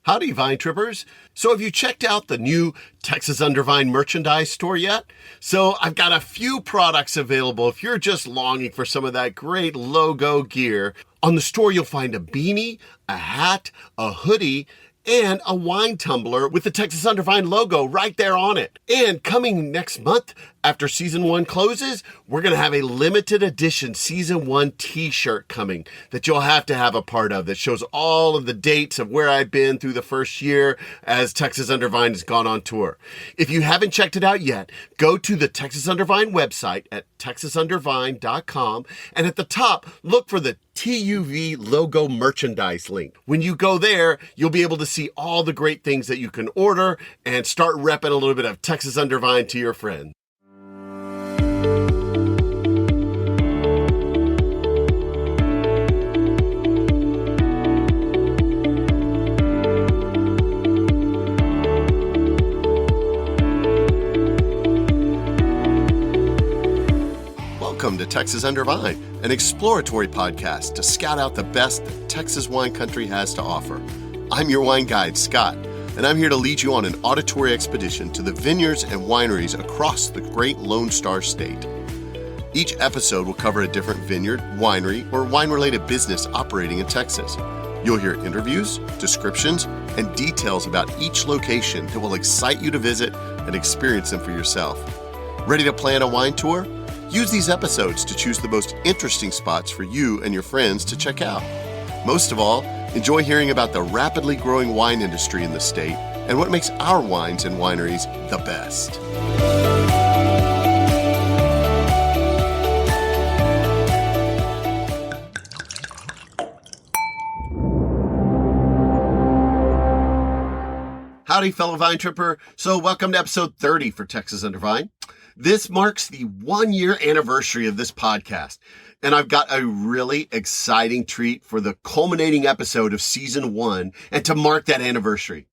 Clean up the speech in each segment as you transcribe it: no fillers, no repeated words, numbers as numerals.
Howdy, Vine Trippers. So have you checked out the new Texas Under Vine merchandise store yet? So I've got a few products available if you're just longing for some of that great logo gear. On the store, you'll find a beanie, a hat, a hoodie, and a wine tumbler with the Texas Under Vine logo right there on it. And coming next month, after season 1 closes, we're going to have a limited edition season 1 t-shirt coming that you'll have to have a part of that shows all of the dates of where I've been through the first year as Texas Under Vine has gone on tour. If you haven't checked it out yet, go to the Texas Under Vine website at texasundervine.com, and at the top, look for the TUV logo merchandise link. When you go there, you'll be able to see all the great things that you can order and start repping a little bit of Texas Under Vine to your friends. Welcome to Texas Under Vine, an exploratory podcast to scout out the best that Texas wine country has to offer. I'm your wine guide, Scott, and I'm here to lead you on an auditory expedition to the vineyards and wineries across the great Lone Star State. Each episode will cover a different vineyard, winery, or wine-related business operating in Texas. You'll hear interviews, descriptions, and details about each location that will excite you to visit and experience them for yourself. Ready to plan a wine tour? Use these episodes to choose the most interesting spots for you and your friends to check out. Most of all, enjoy hearing about the rapidly growing wine industry in the state and what makes our wines and wineries the best. Howdy, fellow Vine Tripper. So welcome to episode 30 for Texas Under Vine. This marks the 1-year anniversary of this podcast, and I've got a really exciting treat for the culminating episode of season 1 and to mark that anniversary.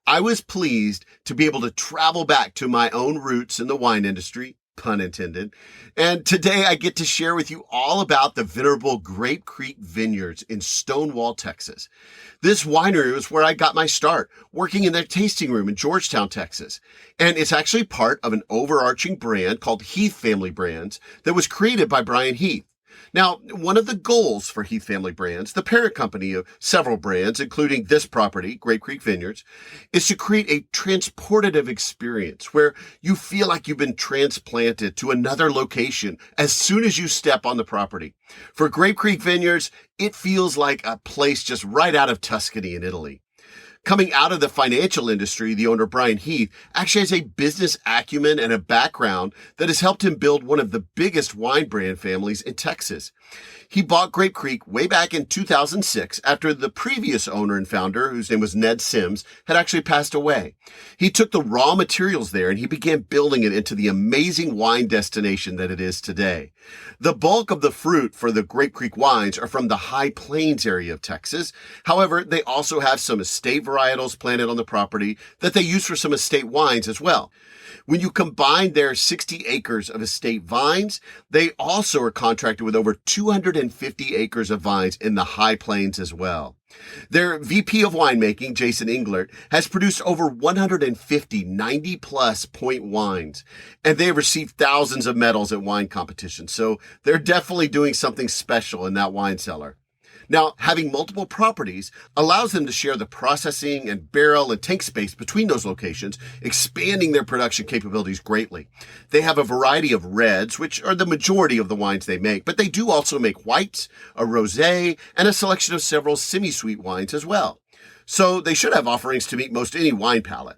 I was pleased to be able to travel back to my own roots in the wine industry, pun intended, and today I get to share with you all about the venerable Grape Creek Vineyards in Stonewall, Texas. This winery was where I got my start, working in their tasting room in Georgetown, Texas. And it's actually part of an overarching brand called Heath Family Brands that was created by Brian Heath. Now, one of the goals for Heath Family Brands, the parent company of several brands, including this property, Grape Creek Vineyards, is to create a transportative experience where you feel like you've been transplanted to another location as soon as you step on the property. For Grape Creek Vineyards, it feels like a place just right out of Tuscany in Italy. Coming out of the financial industry, the owner, Brian Heath, actually has a business acumen and a background that has helped him build one of the biggest wine brand families in Texas. He bought Grape Creek way back in 2006 after the previous owner and founder, whose name was Ned Sims, had actually passed away. He took the raw materials there and he began building it into the amazing wine destination that it is today. The bulk of the fruit for the Grape Creek wines are from the High Plains area of Texas. However, they also have some estate varietals planted on the property that they use for some estate wines as well. When you combine their 60 acres of estate vines, they also are contracted with over 250 acres of vines in the High Plains as well. Their VP of winemaking, Jason Englert, has produced over 150 90-plus point wines, and they have received thousands of medals at wine competitions, so they're definitely doing something special in that wine cellar. Now, having multiple properties allows them to share the processing and barrel and tank space between those locations, expanding their production capabilities greatly. They have a variety of reds, which are the majority of the wines they make, but they do also make whites, a rosé, and a selection of several semi-sweet wines as well. So they should have offerings to meet most any wine palate.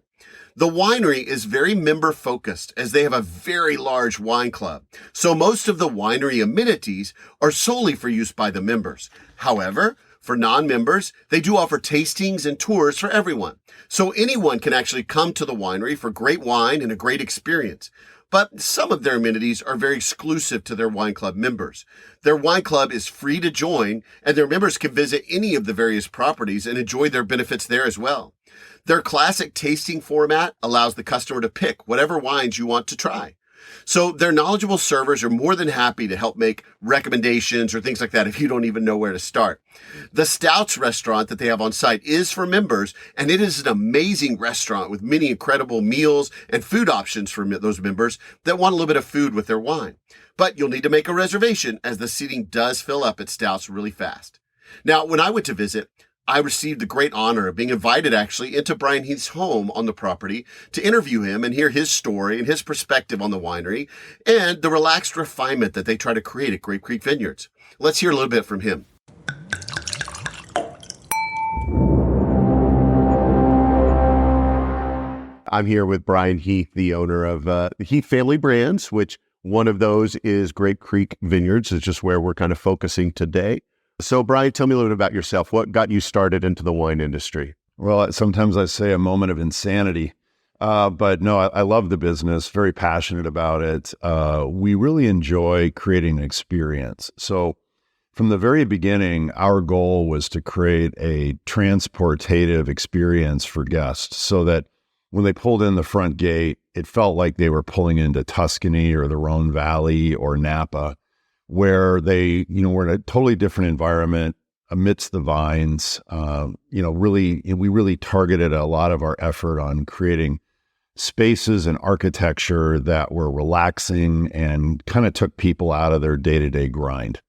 The winery is very member-focused as they have a very large wine club. So most of the winery amenities are solely for use by the members. However, for non-members, they do offer tastings and tours for everyone. So anyone can actually come to the winery for great wine and a great experience. But some of their amenities are very exclusive to their wine club members. Their wine club is free to join, and their members can visit any of the various properties and enjoy their benefits there as well. Their classic tasting format allows the customer to pick whatever wines you want to try. So their knowledgeable servers are more than happy to help make recommendations or things like that if you don't even know where to start. The Stouts restaurant that they have on site is for members, and it is an amazing restaurant with many incredible meals and food options for those members that want a little bit of food with their wine. But you'll need to make a reservation as the seating does fill up at Stouts really fast. Now, when I went to visit, I received the great honor of being invited actually into Brian Heath's home on the property to interview him and hear his story and his perspective on the winery and the relaxed refinement that they try to create at Grape Creek Vineyards. Let's hear a little bit from him. I'm here with Brian Heath, the owner of Heath Family Brands, which one of those is Grape Creek Vineyards, is just where we're kind of focusing today. So, Brian, tell me a little bit about yourself. What got you started into the wine industry? Well, sometimes I say a moment of insanity, but no, I love the business, very passionate about it. We really enjoy creating an experience. So from the very beginning, our goal was to create a transportative experience for guests so that when they pulled in the front gate, it felt like they were pulling into Tuscany or the Rhone Valley or Napa, where they, were in a totally different environment amidst the vines. We really targeted a lot of our effort on creating spaces and architecture that were relaxing and kind of took people out of their day-to-day grind.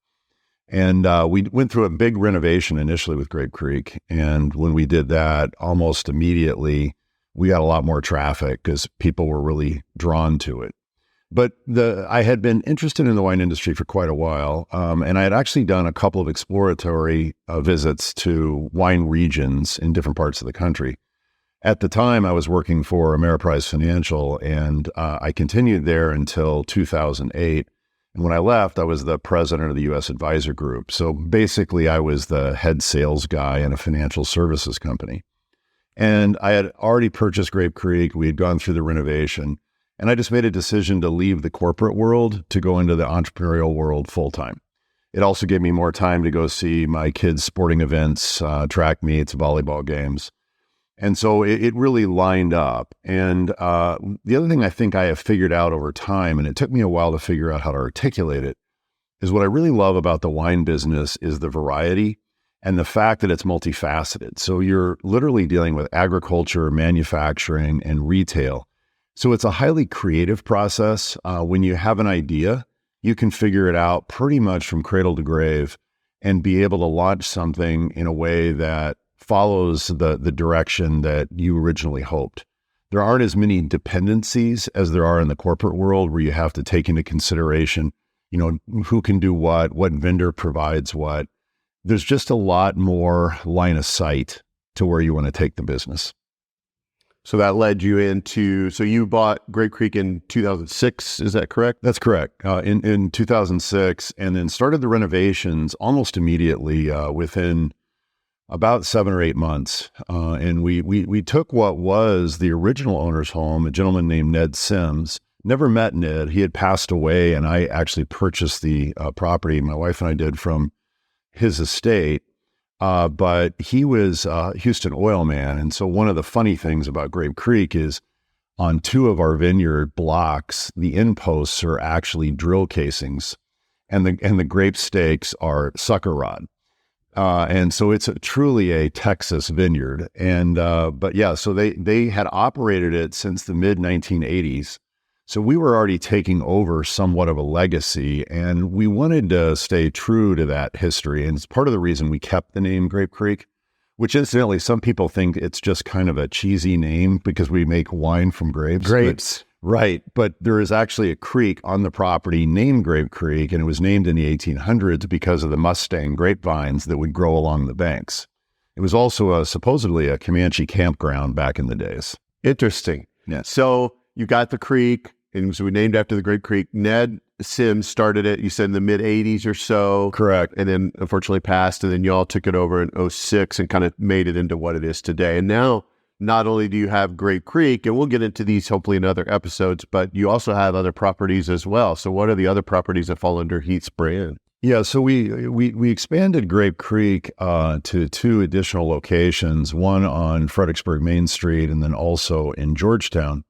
And we went through a big renovation initially with Grape Creek. And when we did that, almost immediately, we got a lot more traffic because people were really drawn to it. But I had been interested in the wine industry for quite a while, and I had actually done a couple of exploratory visits to wine regions in different parts of the country. At the time, I was working for Ameriprise Financial, and I continued there until 2008. And when I left, I was the president of the U.S. Advisor Group. So basically, I was the head sales guy in a financial services company. And I had already purchased Grape Creek. We had gone through the renovation. And I just made a decision to leave the corporate world to go into the entrepreneurial world full time. It also gave me more time to go see my kids' sporting events, track meets, volleyball games. And so it really lined up. And the other thing I think I have figured out over time, and it took me a while to figure out how to articulate it, is what I really love about the wine business is the variety and the fact that it's multifaceted. So you're literally dealing with agriculture, manufacturing, and retail. So it's a highly creative process. When you have an idea, you can figure it out pretty much from cradle to grave and be able to launch something in a way that follows the direction that you originally hoped. There aren't as many dependencies as there are in the corporate world where you have to take into consideration, who can do what vendor provides what. There's just a lot more line of sight to where you want to take the business. So that led you so you bought Grape Creek in 2006, is that correct? That's correct. In 2006, and then started the renovations almost immediately within about 7 or 8 months. And we took what was the original owner's home, a gentleman named Ned Sims. Never met Ned. He had passed away, and I actually purchased the property, my wife and I did, from his estate. But he was a Houston oil man. And so one of the funny things about Grape Creek is on 2 of our vineyard blocks, the end posts are actually drill casings and the grape stakes are sucker rod. And so it's truly a Texas vineyard. And, so they had operated it since the mid 1980s. So we were already taking over somewhat of a legacy, and we wanted to stay true to that history. And it's part of the reason we kept the name Grape Creek, which incidentally, some people think it's just kind of a cheesy name because we make wine from grapes. Grapes. Right. But there is actually a creek on the property named Grape Creek, and it was named in the 1800s because of the Mustang grapevines that would grow along the banks. It was also supposedly a Comanche campground back in the days. Interesting. Yeah. So you got the creek, and so we named after the Grape Creek. Ned Sims started it, you said, in the mid 80s or so. Correct. And then unfortunately passed, and then you all took it over in 06 and kind of made it into what it is today. And now, not only do you have Grape Creek, and we'll get into these hopefully in other episodes, but you also have other properties as well. So what are the other properties that fall under Heath's brand? Yeah, so we expanded Grape Creek to 2 additional locations, one on Fredericksburg Main Street and then also in Georgetown.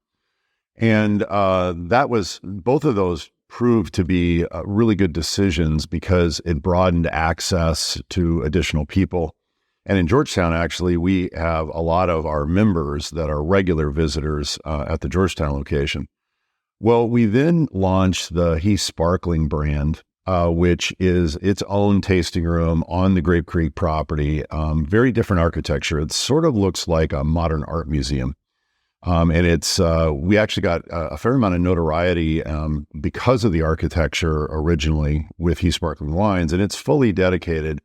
And both of those proved to be really good decisions because it broadened access to additional people. And in Georgetown, actually, we have a lot of our members that are regular visitors at the Georgetown location. Well, we then launched the Heath Sparkling brand, which is its own tasting room on the Grape Creek property. Very different architecture. It sort of looks like a modern art museum. And we actually got a fair amount of notoriety because of the architecture originally with Heath Sparkling Wines, and it's fully dedicated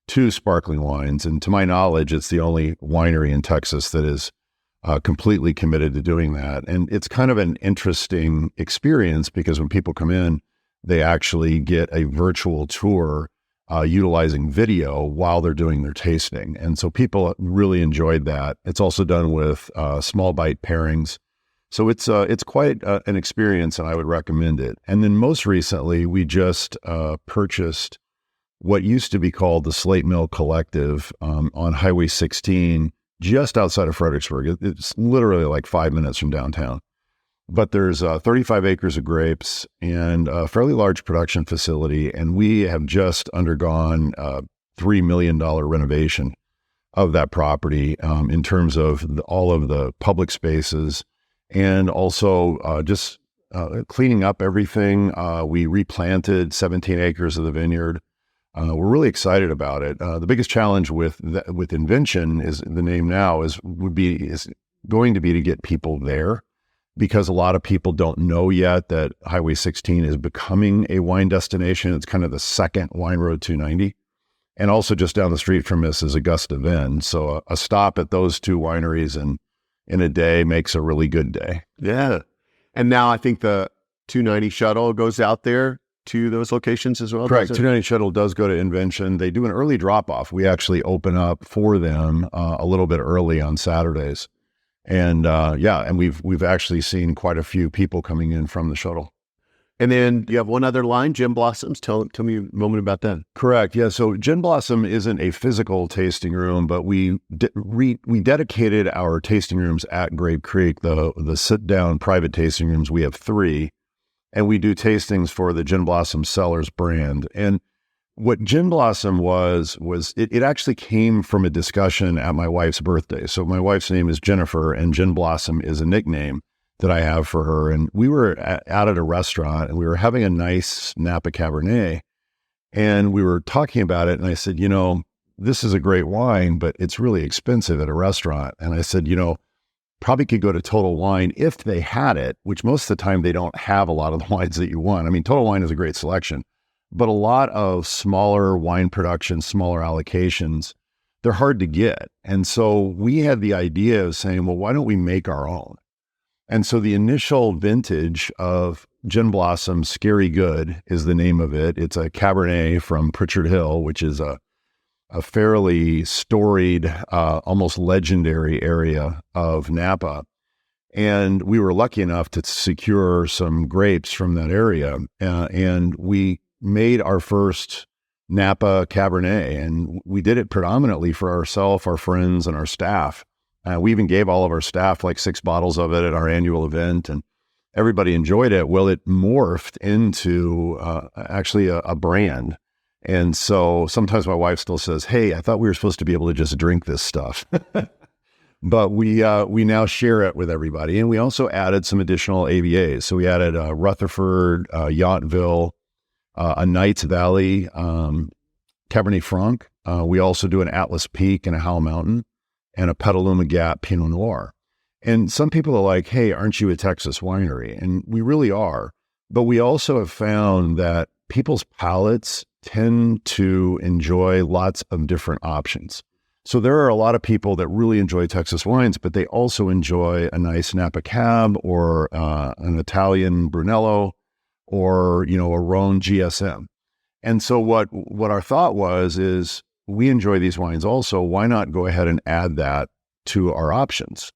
to sparkling wines. And to my knowledge, it's the only winery in Texas that is completely committed to doing that. And it's kind of an interesting experience because when people come in, they actually get a virtual tour utilizing video while they're doing their tasting. And so people really enjoyed that. It's also done with small bite pairings. So it's quite an experience, and I would recommend it. And then most recently, we just purchased what used to be called the Slate Mill Collective on Highway 16, just outside of Fredericksburg. It's literally like 5 minutes from downtown. But there's 35 acres of grapes and a fairly large production facility, and we have just undergone a $3 million renovation of that property in terms of all of the public spaces and also just cleaning up everything. We replanted 17 acres of the vineyard. We're really excited about it. The biggest challenge with Invention is the name now is going to be to get people there, because a lot of people don't know yet that Highway 16 is becoming a wine destination. It's kind of the second Wine Road 290. And also just down the street from us is Augusta Vin. So a stop at those two wineries in a day makes a really good day. Yeah. And now I think the 290 shuttle goes out there to those locations as well? Correct. 290 shuttle does go to Invention. They do an early drop-off. We actually open up for them a little bit early on Saturdays. And and we've actually seen quite a few people coming in from the shuttle. And then you have one other line, Gin Blossoms. Tell me a moment about that. Correct. Yeah. So Gin Blossom isn't a physical tasting room, but we dedicated our tasting rooms at Grape Creek, the sit-down private tasting rooms. We have 3, and we do tastings for the Gin Blossom Cellars brand. And what Gin Blossom was it actually came from a discussion at my wife's birthday. So my wife's name is Jennifer, and Gin Blossom is a nickname that I have for her. And we were out at a restaurant, and we were having a nice Napa Cabernet, and we were talking about it. And I said, this is a great wine, but it's really expensive at a restaurant. And I said, probably could go to Total Wine if they had it, which most of the time they don't have a lot of the wines that you want. I mean, Total Wine is a great selection, but a lot of smaller wine production, smaller allocations, they're hard to get. And so we had the idea of saying, well, why don't we make our own? And so the initial vintage of Gin Blossom Scary Good is the name of it. It's a Cabernet from Pritchard Hill, which is a fairly storied, almost legendary area of Napa. And we were lucky enough to secure some grapes from that area. And we made our first Napa Cabernet, and we did it predominantly for ourselves, our friends, and our staff. We even gave all of our staff like 6 bottles of it at our annual event, and everybody enjoyed it. Well, it morphed into actually a brand. And so sometimes my wife still says, hey, I thought we were supposed to be able to just drink this stuff. But we now share it with everybody. And we also added some additional AVAs. So we added Rutherford, Yountville, a Knights Valley, Cabernet Franc. We also do an Atlas Peak and a Howell Mountain, and a Petaluma Gap Pinot Noir. And some people are like, hey, aren't you a Texas winery? And we really are. But we also have found that people's palates tend to enjoy lots of different options. So there are a lot of people that really enjoy Texas wines, but they also enjoy a nice Napa Cab or an Italian Brunello or, a Rhone GSM. And so what our thought is we enjoy these wines also. Why not go ahead and add that to our options?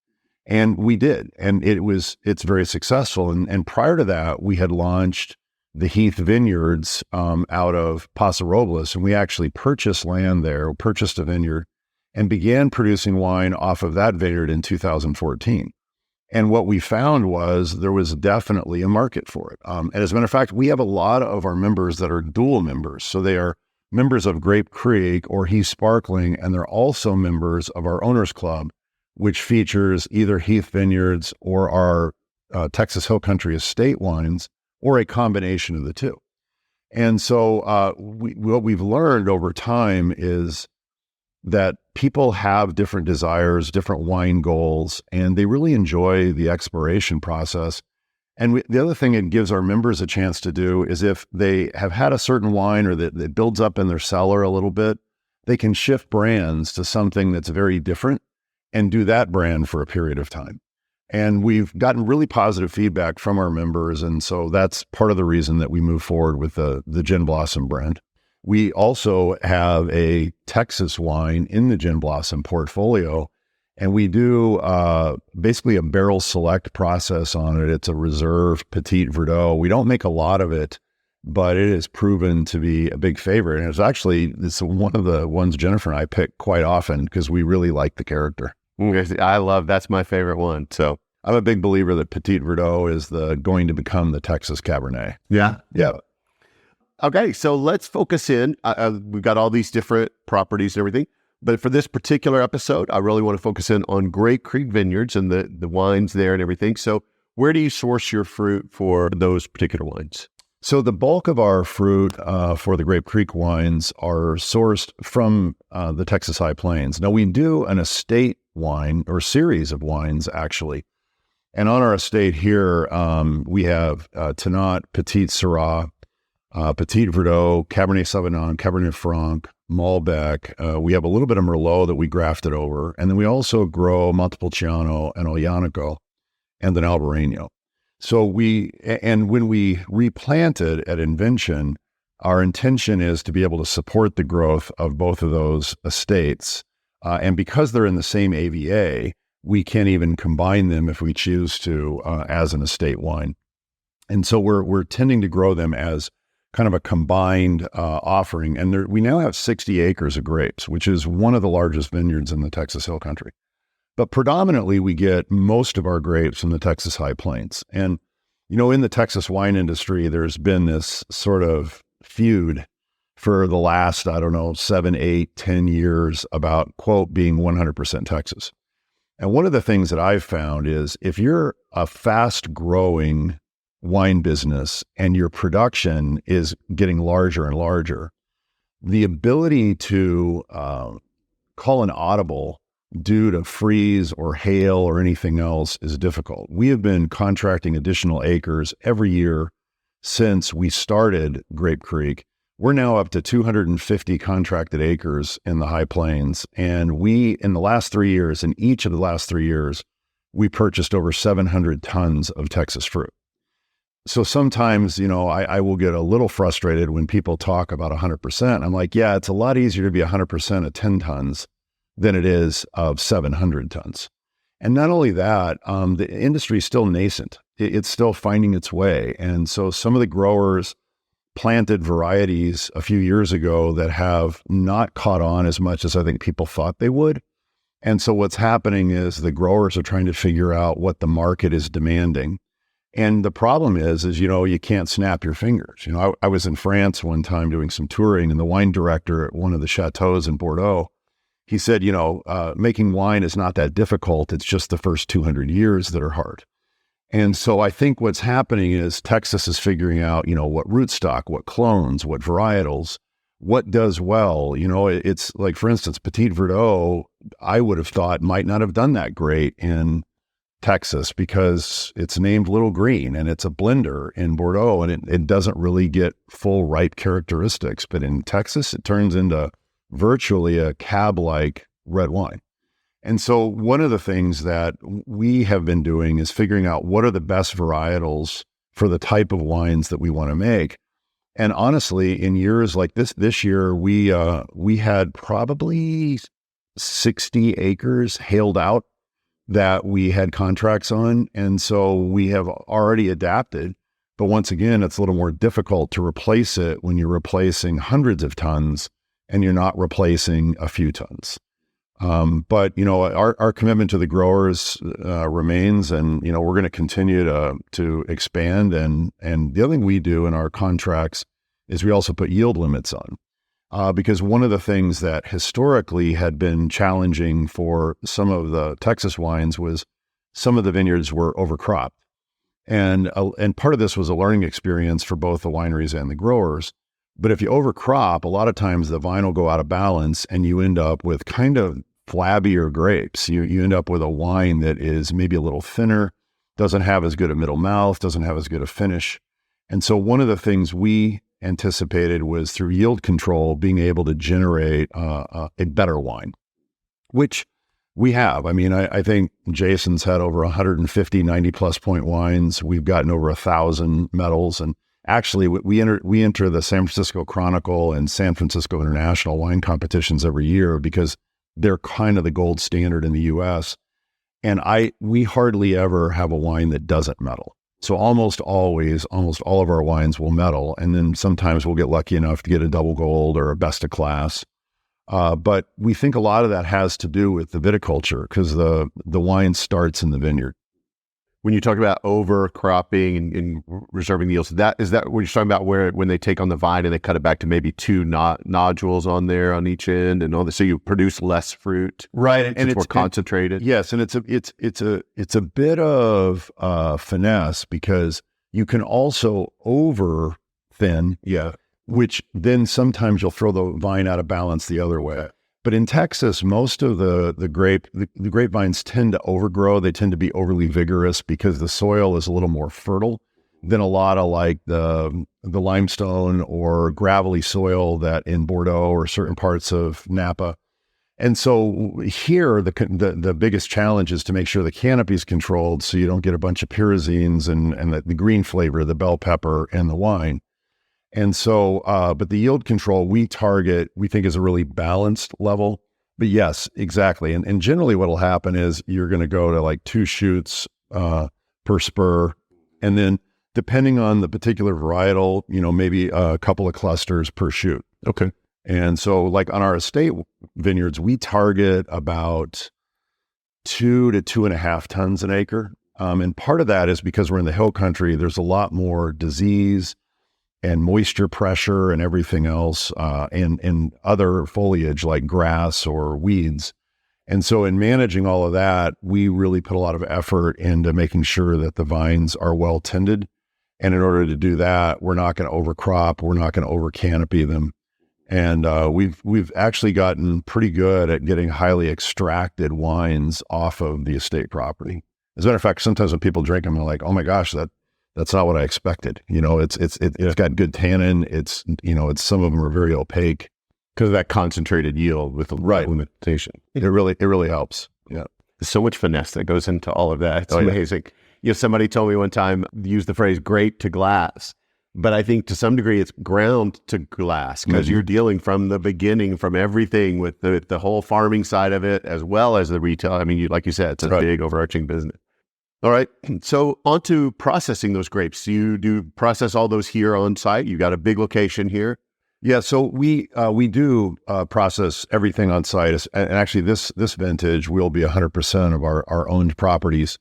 And we did. And it's very successful. And prior to that, we had launched the Heath Vineyards out of Paso Robles. And we actually purchased land there, purchased a vineyard, and began producing wine off of that vineyard in 2014. And what we found was there was definitely a market for it. And as a matter of fact, we have a lot of our members that are dual members. So they are members of Grape Creek or Heath Sparkling, and they're also members of our Owners Club, which features either Heath Vineyards or our Texas Hill Country Estate wines, or a combination of the two. And so what we've learned over time is that people have different desires, different wine goals, and they really enjoy the exploration process. And the other thing it gives our members a chance to do is if they have had a certain wine or that builds up in their cellar a little bit, they can shift brands to something that's very different and do that brand for a period of time. And we've gotten really positive feedback from our members. And so that's part of the reason that we move forward with the Gin Blossom brand. We also have a Texas wine in the Gin Blossom portfolio, and we do basically a barrel select process on it. It's a reserve Petit Verdot. We don't make a lot of it, but it has proven to be a big favorite. And it's one of the ones Jennifer and I pick quite often because we really like the character. That's my favorite one. So I'm a big believer that Petit Verdot is going to become the Texas Cabernet. Yeah. Yeah. Okay, so let's focus in. We've got all these different properties and everything, but for this particular episode, I really want to focus in on Grape Creek Vineyards and the wines there and everything. So where do you source your fruit for those particular wines? So the bulk of our fruit for the Grape Creek wines are sourced from the Texas High Plains. Now, we do an estate wine or series of wines, actually. And on our estate here, we have Tannat, Petit Syrah, Petit Verdot, Cabernet Sauvignon, Cabernet Franc, Malbec. We have a little bit of Merlot that we grafted over. And then we also grow Montepulciano and Ollanaco and then Albarino. So when we replanted at Invention, our intention is to be able to support the growth of both of those estates. And because they're in the same AVA, we can even combine them if we choose to as an estate wine. And so we're tending to grow them as kind of a combined offering. And we now have 60 acres of grapes, which is one of the largest vineyards in the Texas Hill Country. But predominantly, we get most of our grapes from the Texas High Plains. And, in the Texas wine industry, there's been this sort of feud for the last, 7, 8, 10 years about, quote, being 100% Texas. And one of the things that I've found is if you're a fast-growing wine business and your production is getting larger and larger, the ability to call an audible due to freeze or hail or anything else is difficult. We have been contracting additional acres every year since we started Grape Creek. We're now up to 250 contracted acres in the High Plains. And in the last 3 years, in each of the last 3 years, we purchased over 700 tons of Texas fruit. So sometimes, I will get a little frustrated when people talk about 100%. I'm like, yeah, it's a lot easier to be 100% of 10 tons than it is of 700 tons. And not only that, the industry is still nascent. It's still finding its way. And so some of the growers planted varieties a few years ago that have not caught on as much as I think people thought they would. And so what's happening is the growers are trying to figure out what the market is demanding. And the problem is you can't snap your fingers. I was in France one time doing some touring, and the wine director at one of the chateaus in Bordeaux, he said, making wine is not that difficult. It's just the first 200 years that are hard. And so I think what's happening is Texas is figuring out, what rootstock, what clones, what varietals, what does well. It's like, for instance, Petit Verdot, I would have thought might not have done that great in Texas because it's named Little Green and it's a blender in Bordeaux and it doesn't really get full ripe characteristics. But in Texas, it turns into virtually a cab-like red wine. And so one of the things that we have been doing is figuring out what are the best varietals for the type of wines that we want to make. And honestly, in years like this year, we had probably 60 acres hailed out that we had contracts on. And so we have already adapted. But once again, it's a little more difficult to replace it when you're replacing hundreds of tons and you're not replacing a few tons. But our commitment to the growers remains, and we're going to continue to expand. And the other thing we do in our contracts is we also put yield limits on. Because one of the things that historically had been challenging for some of the Texas wines was some of the vineyards were overcropped. And part of this was a learning experience for both the wineries and the growers. But if you overcrop, a lot of times the vine will go out of balance and you end up with kind of flabbier grapes. You end up with a wine that is maybe a little thinner, doesn't have as good a middle mouth, doesn't have as good a finish. And so one of the things we anticipated was through yield control, being able to generate a better wine, which we have. I mean, I think Jason's had over 150 90-plus point wines. We've gotten over 1,000 medals. And actually, we enter the San Francisco Chronicle and San Francisco International wine competitions every year because they're kind of the gold standard in the U.S. And we hardly ever have a wine that doesn't medal. So almost all of our wines will medal, and then sometimes we'll get lucky enough to get a double gold or a best of class. But we think a lot of that has to do with the viticulture because the wine starts in the vineyard. When you talk about overcropping and reserving the yields, is that what you're talking about, when they take on the vine and they cut it back to maybe two nodules on there on each end and all this, so you produce less fruit, right? And it's more concentrated. Yes, and it's a bit of finesse because you can also over thin, which then sometimes you'll throw the vine out of balance the other way. But in Texas, most of the grapevines tend to overgrow. They tend to be overly vigorous because the soil is a little more fertile than a lot of like the limestone or gravelly soil that in Bordeaux or certain parts of Napa. And so here, the biggest challenge is to make sure the canopy is controlled so you don't get a bunch of pyrazines and the green flavor, the bell pepper, and the wine. And so, but the yield control we target, we think is a really balanced level. But yes, exactly. And generally what will happen is you're going to go to like 2 shoots per spur. And then depending on the particular varietal, maybe a couple of clusters per shoot. Okay. And so like on our estate vineyards, we target about 2 to 2.5 tons an acre. And part of that is because we're in the hill country, there's a lot more disease and moisture pressure and everything else, and other foliage like grass or weeds. And so in managing all of that, we really put a lot of effort into making sure that the vines are well tended. And in order to do that, we're not going to overcrop, we're not going to over canopy them. And we've actually gotten pretty good at getting highly extracted wines off of the estate property. As a matter of fact, sometimes when people drink them, they're like, "Oh my gosh, that's not what I expected." It's got good tannin. It's some of them are very opaque because of that concentrated yield with the limitation. It really helps. Yeah. There's so much finesse that goes into all of that. It's amazing. Somebody told me one time, use the phrase grape to glass, but I think to some degree it's ground to glass because you're dealing from the beginning, from everything with the whole farming side of it, as well as the retail. I mean, like you said, it's a big overarching business. All right. So on to processing those grapes. You do process all those here on site. You got a big location here. Yeah. So we do process everything on site. And actually this vintage will be 100% of our owned properties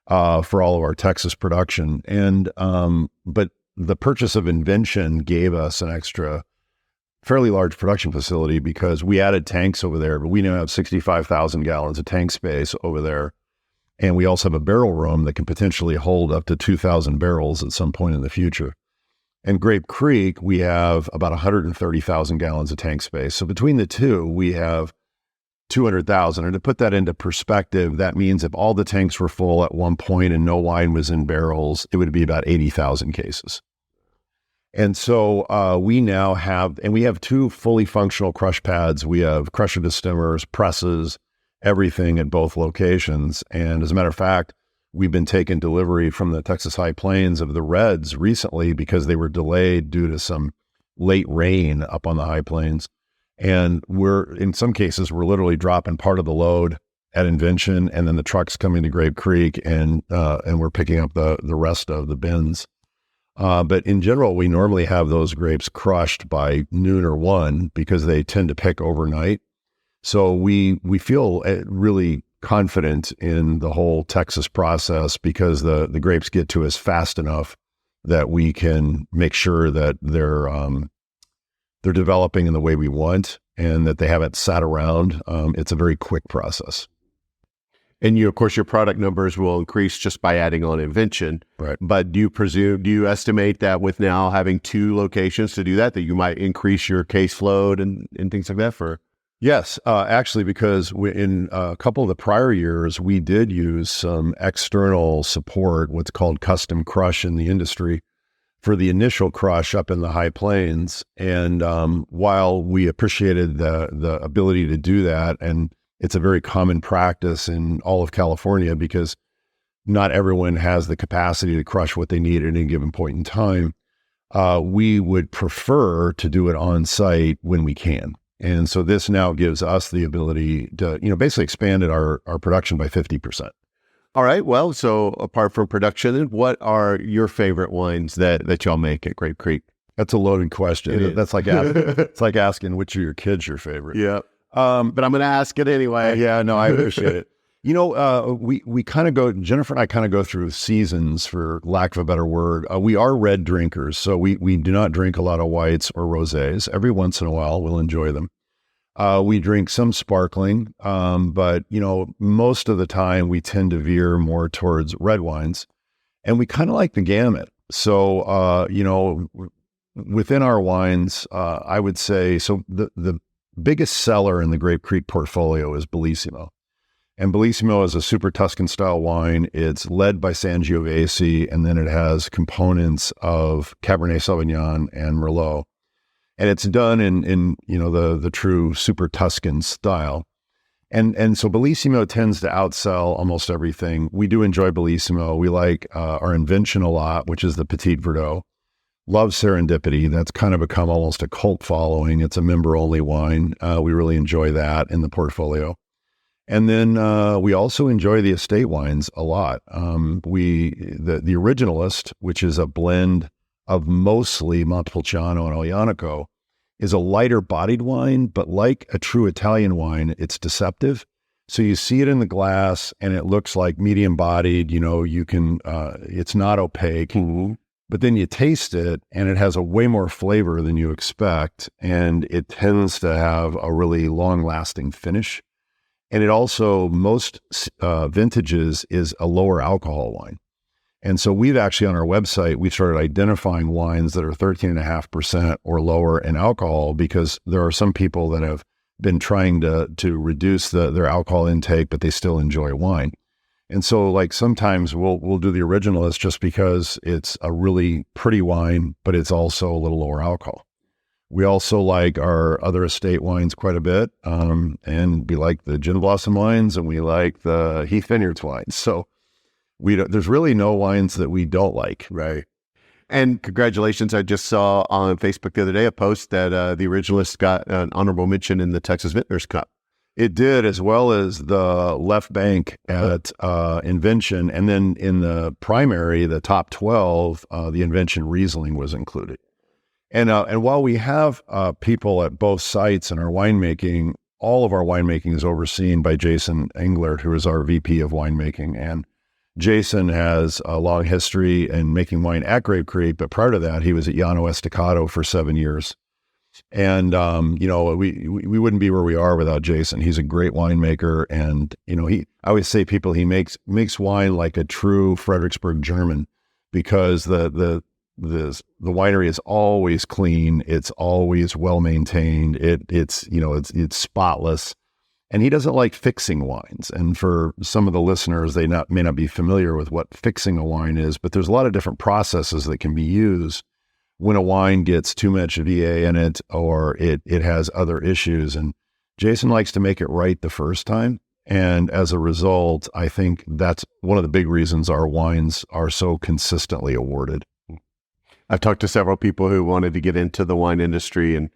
for all of our Texas production. And, but the purchase of Invention gave us an extra fairly large production facility because we added tanks over there, but we now have 65,000 gallons of tank space over there. And we also have a barrel room that can potentially hold up to 2,000 barrels at some point in the future. And Grape Creek, we have about 130,000 gallons of tank space. So between the two, we have 200,000. And to put that into perspective, that means if all the tanks were full at one point and no wine was in barrels, it would be about 80,000 cases. And so we now have 2 fully functional crush pads. We have crusher distillers, presses, everything at both locations. And as a matter of fact, we've been taking delivery from the Texas High Plains of the reds recently because they were delayed due to some late rain up on the High Plains. And in some cases, we're literally dropping part of the load at Invention, and then the truck's coming to Grape Creek, and we're picking up the rest of the bins. But in general, we normally have those grapes crushed by noon or 1 because they tend to pick overnight. So we feel really confident in the whole Texas process because the grapes get to us fast enough that we can make sure that they're developing in the way we want and that they haven't sat around. It's a very quick process. And of course, your product numbers will increase just by adding on invention. Right. But do you estimate that with now having 2 locations to do that you might increase your case load and things like that for? Yes, actually, because in a couple of the prior years, we did use some external support, what's called custom crush in the industry, for the initial crush up in the high plains. And while we appreciated the ability to do that, and it's a very common practice in all of California because not everyone has the capacity to crush what they need at any given point in time, we would prefer to do it on site when we can. And so this now gives us the ability to, basically expanded our production by 50%. All right. Well, so apart from production, what are your favorite wines that y'all make at Grape Creek? That's a loaded question. That's like it's like asking which of your kids your favorite. Yeah. But I'm going to ask it anyway. Yeah, no, I appreciate it. We kind of go, Jennifer and I kind of go through seasons, for lack of a better word. We are red drinkers, so we do not drink a lot of whites or rosés. Every once in a while, we'll enjoy them. We drink some sparkling, but, most of the time we tend to veer more towards red wines, and we kind of like the gamut. So, within our wines, I would say, so the biggest seller in the Grape Creek portfolio is Bellissimo. And Bellissimo is a super Tuscan style wine. It's led by Sangiovese, and then it has components of Cabernet Sauvignon and Merlot. And it's done in the true super Tuscan style. And so Bellissimo tends to outsell almost everything. We do enjoy Bellissimo. We like our invention a lot, which is the Petit Verdot. Love Serendipity. That's kind of become almost a cult following. It's a member-only wine. We really enjoy that in the portfolio. And then we also enjoy the estate wines a lot. The Originalist, which is a blend of mostly Montepulciano and Aglianico, is a lighter bodied wine, but like a true Italian wine, it's deceptive. So you see it in the glass and it looks like medium bodied, you can, it's not opaque, but then you taste it and it has a way more flavor than you expect. And it tends to have a really long lasting finish. And it also, most vintages, is a lower alcohol wine. And so we've actually, on our website, we started identifying wines that are 13.5% or lower in alcohol, because there are some people that have been trying to reduce their alcohol intake, but they still enjoy wine. And so, like, sometimes we'll do the Originalist just because it's a really pretty wine, but it's also a little lower alcohol. We also like our other estate wines quite a bit, and we like the Gin Blossom wines, and we like the Heath Vineyards wines. So there's really no wines that we don't like. Right. And congratulations. I just saw on Facebook the other day a post that the Originalist got an honorable mention in the Texas Vintners Cup. It did, as well as the left bank at Invention. And then in the primary, the top 12, the Invention Riesling was included. And while we have people at both sites in our winemaking, all of our winemaking is overseen by Jason Englert, who is our VP of winemaking. And Jason has a long history in making wine at Grape Creek, but prior to that, he was at Llano Estacado for 7 years. And, we wouldn't be where we are without Jason. He's a great winemaker. And, I always say he makes wine like a true Fredericksburg German, because the winery is always clean. It's always well maintained. It's spotless. And he doesn't like fixing wines. And for some of the listeners, they may not be familiar with what fixing a wine is, but there's a lot of different processes that can be used when a wine gets too much VA in it, or it has other issues. And Jason likes to make it right the first time. And as a result, I think that's one of the big reasons our wines are so consistently awarded. I've talked to several people who wanted to get into the wine industry and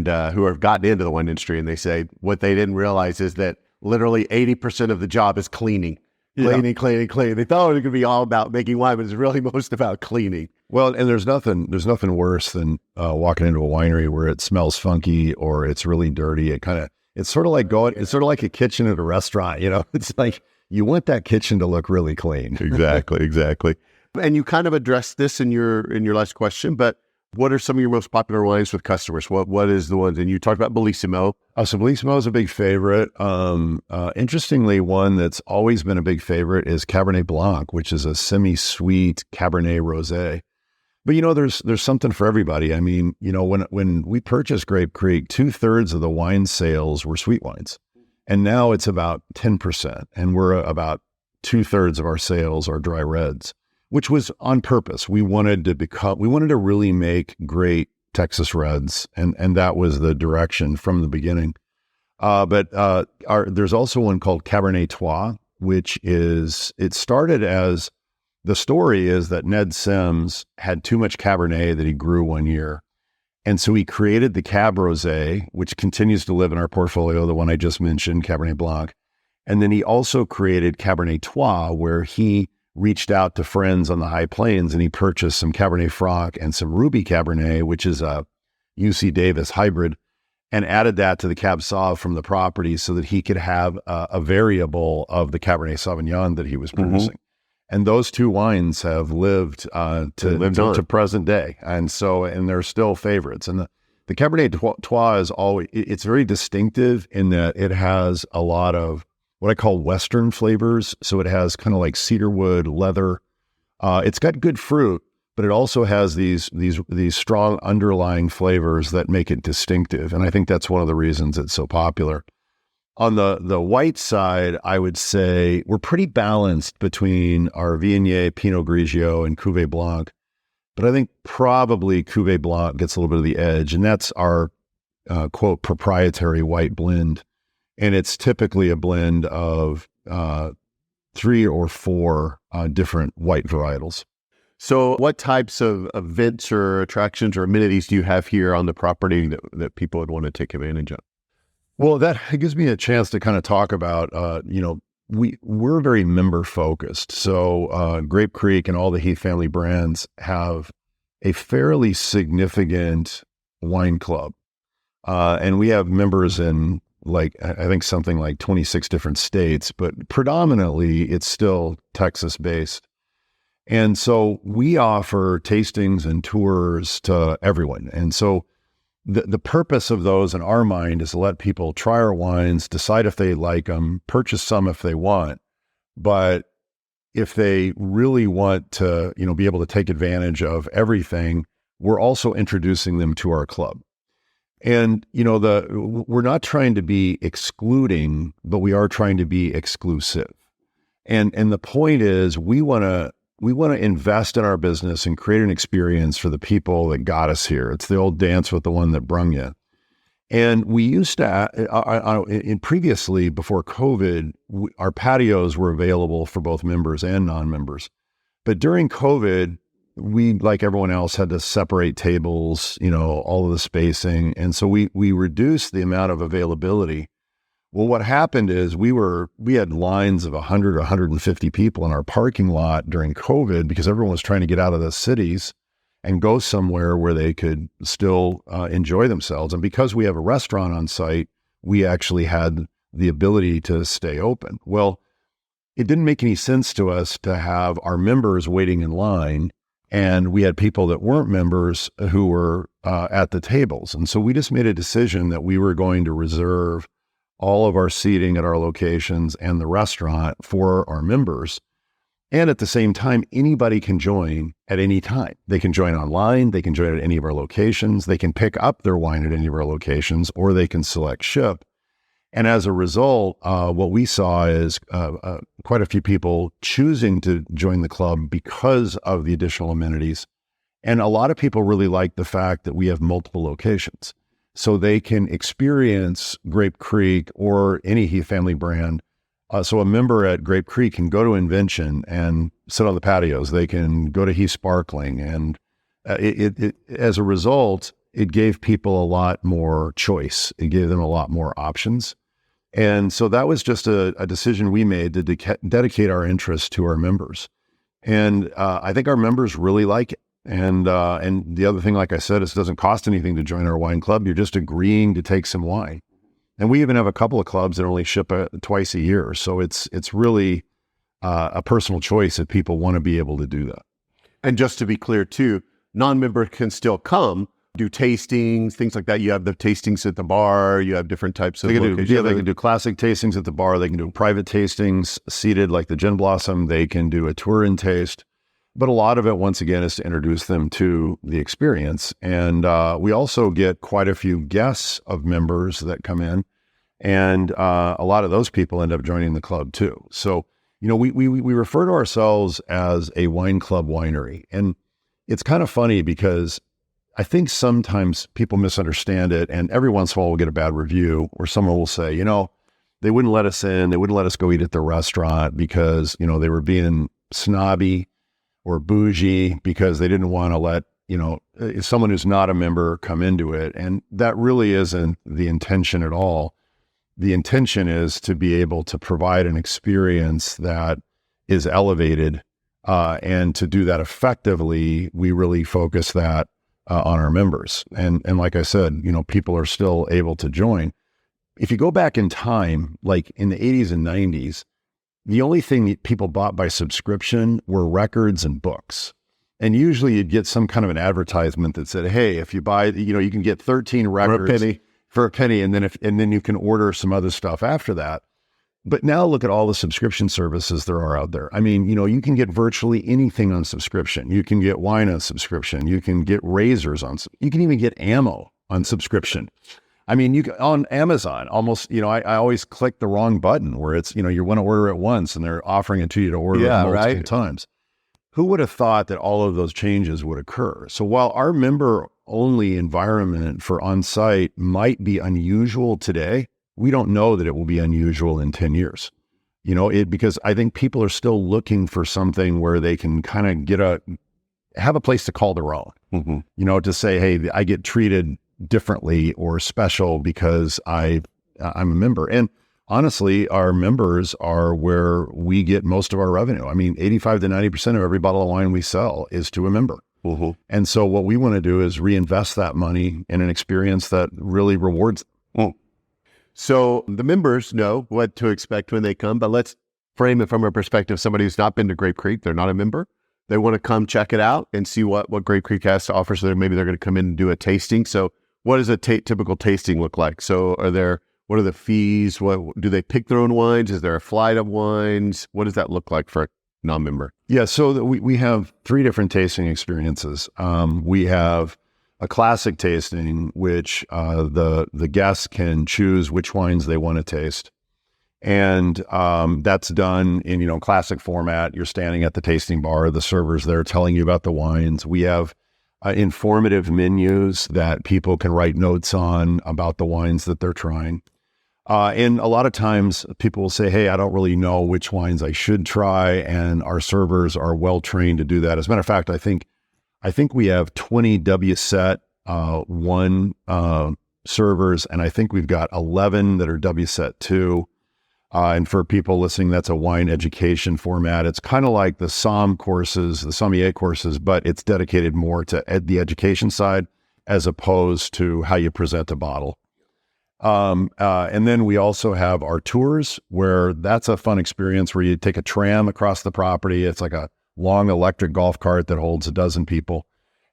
who have gotten into the wine industry, and they say what they didn't realize is that literally 80% of the job is cleaning. Cleaning. They thought it was going to be all about making wine, but it's really most about cleaning. Well, and there's nothing worse than walking into a winery where it smells funky or it's really dirty. It It's sort of like a kitchen at a restaurant, It's like you want that kitchen to look really clean. Exactly. And you kind of addressed this in your last question, but what are some of your most popular wines with customers? What is the ones? And you talked about Bellissimo. So Bellissimo is a big favorite. Interestingly, one that's always been a big favorite is Cabernet Blanc, which is a semi-sweet Cabernet Rosé. But there's something for everybody. I mean, when we purchased Grape Creek, 2/3 of the wine sales were sweet wines, and now it's about 10%, and we're about 2/3 of our sales are dry reds, which was on purpose. We wanted to really make great Texas reds, and that was the direction from the beginning. But there's also one called Cabernet Trois, it started as, the story is that Ned Sims had too much Cabernet that he grew one year. And so he created the Cab Rosé, which continues to live in our portfolio, the one I just mentioned, Cabernet Blanc. And then he also created Cabernet Trois, where he reached out to friends on the High Plains and he purchased some Cabernet Franc and some Ruby Cabernet, which is a UC Davis hybrid, and added that to the Cab Sauv from the property so that he could have a variable of the Cabernet Sauvignon that he was producing. And those two wines have lived to present day. And they're still favorites. And the Cabernet Trois is it's very distinctive in that it has a lot of what I call Western flavors. So it has kind of like cedarwood, leather. It's got good fruit, but it also has these strong underlying flavors that make it distinctive. And I think that's one of the reasons it's so popular. On the white side, I would say we're pretty balanced between our Viognier, Pinot Grigio, and Cuvée Blanc. But I think probably Cuvée Blanc gets a little bit of the edge, and that's our, quote, proprietary white blend. And it's typically a blend of 3 or 4 different white varietals. So what types of events or attractions or amenities do you have here on the property that people would want to take advantage of? Well, that gives me a chance to kind of talk about, we're very member focused. So Grape Creek and all the Heath family brands have a fairly significant wine club. And we have members in I think something like 26 different states, but predominantly it's still Texas based. And so we offer tastings and tours to everyone. And so the purpose of those in our mind is to let people try our wines, decide if they like them, purchase some if they want. But if they really want to, be able to take advantage of everything, we're also introducing them to our club. And, we're not trying to be excluding, but we are trying to be exclusive. And the point is we want to invest in our business and create an experience for the people that got us here. It's the old dance with the one that brung you. And we used to, previously, before COVID, our patios were available for both members and non-members. But during COVID, we, like everyone else, had to separate tables, all of the spacing. And so we reduced the amount of availability. Well, what happened is we had lines of 100 or 150 people in our parking lot during COVID because everyone was trying to get out of the cities and go somewhere where they could still enjoy themselves. And because we have a restaurant on site, we actually had the ability to stay open. Well, it didn't make any sense to us to have our members waiting in line, and we had people that weren't members who were at the tables. And so we just made a decision that we were going to reserve all of our seating at our locations and the restaurant for our members. And at the same time, anybody can join at any time. They can join online, they can join at any of our locations, they can pick up their wine at any of our locations, or they can select ship. And as a result, what we saw is quite a few people choosing to join the club because of the additional amenities. And a lot of people really like the fact that we have multiple locations. So they can experience Grape Creek or any Heath family brand. So a member at Grape Creek can go to Invention and sit on the patios. They can go to Heath Sparkling. And as a result, it gave people a lot more choice. It gave them a lot more options. And so that was just a decision we made to dedicate our interest to our members. And I think our members really like it. And the other thing, like I said, is it doesn't cost anything to join our wine club. You're just agreeing to take some wine. And we even have a couple of clubs that only ship twice a year. So it's really a personal choice if people want to be able to do that. And just to be clear too, non-member can still come, do tastings, things like that. You have the tastings at the bar, you have different types of locations. They can do classic tastings at the bar. They can do private tastings seated like the Gin Blossom. They can do a tour and taste. But a lot of it, once again, is to introduce them to the experience. And we also get quite a few guests of members that come in. And a lot of those people end up joining the club too. So, we refer to ourselves as a wine club winery. And it's kind of funny because I think sometimes people misunderstand it. And every once in a while we'll get a bad review where someone will say, they wouldn't let us in. They wouldn't let us go eat at the restaurant because, they were being snobby or bougie because they didn't want to let, someone who's not a member come into it. And that really isn't the intention at all. The intention is to be able to provide an experience that is elevated. And to do that effectively, we really focus that on our members. And like I said, people are still able to join. If you go back in time, like in the 80s and 90s, the only thing that people bought by subscription were records and books. And usually you'd get some kind of an advertisement that said, hey, if you buy, you can get 13 records for a penny. And then you can order some other stuff after that. But now look at all the subscription services there are out there. I mean, you can get virtually anything on subscription. You can get wine on subscription. You can get razors you can even get ammo on subscription. I mean, you can, on Amazon, almost, I always click the wrong button where it's, you want to order it once and they're offering it to you to order it multiple times. Who would have thought that all of those changes would occur? So while our member-only environment for on-site might be unusual today, we don't know that it will be unusual in 10 years. Because I think people are still looking for something where they can kind of have a place to call their own, to say, hey, I get treated differently or special because I'm a member. And honestly, our members are where we get most of our revenue. I mean, 85 to 90% of every bottle of wine we sell is to a member. And so what we want to do is reinvest that money in an experience that really rewards them. So the members know what to expect when they come, but let's frame it from a perspective. Somebody who's not been to Grape Creek, they're not a member. They want to come check it out and see what Grape Creek has to offer. So maybe they're going to come in and do a tasting. So what does a typical tasting look like? So what are the fees? What do they pick their own wines? Is there a flight of wines? What does that look like for a non-member? Yeah, so we have 3 different tasting experiences. We have a classic tasting, which the guests can choose which wines they want to taste. And that's done in, classic format. You're standing at the tasting bar, the server's there telling you about the wines. We have informative menus that people can write notes on about the wines that they're trying. And a lot of times people will say, hey, I don't really know which wines I should try. And our servers are well trained to do that. As a matter of fact, I think we have 20 WSET 1 servers, and I think we've got 11 that are WSET 2. And for people listening, that's a wine education format. It's kind of like the SOM courses, the sommelier courses, but it's dedicated more to the education side as opposed to how you present a bottle. And then we also have our tours, where that's a fun experience where you take a tram across the property. It's like a long electric golf cart that holds a dozen people.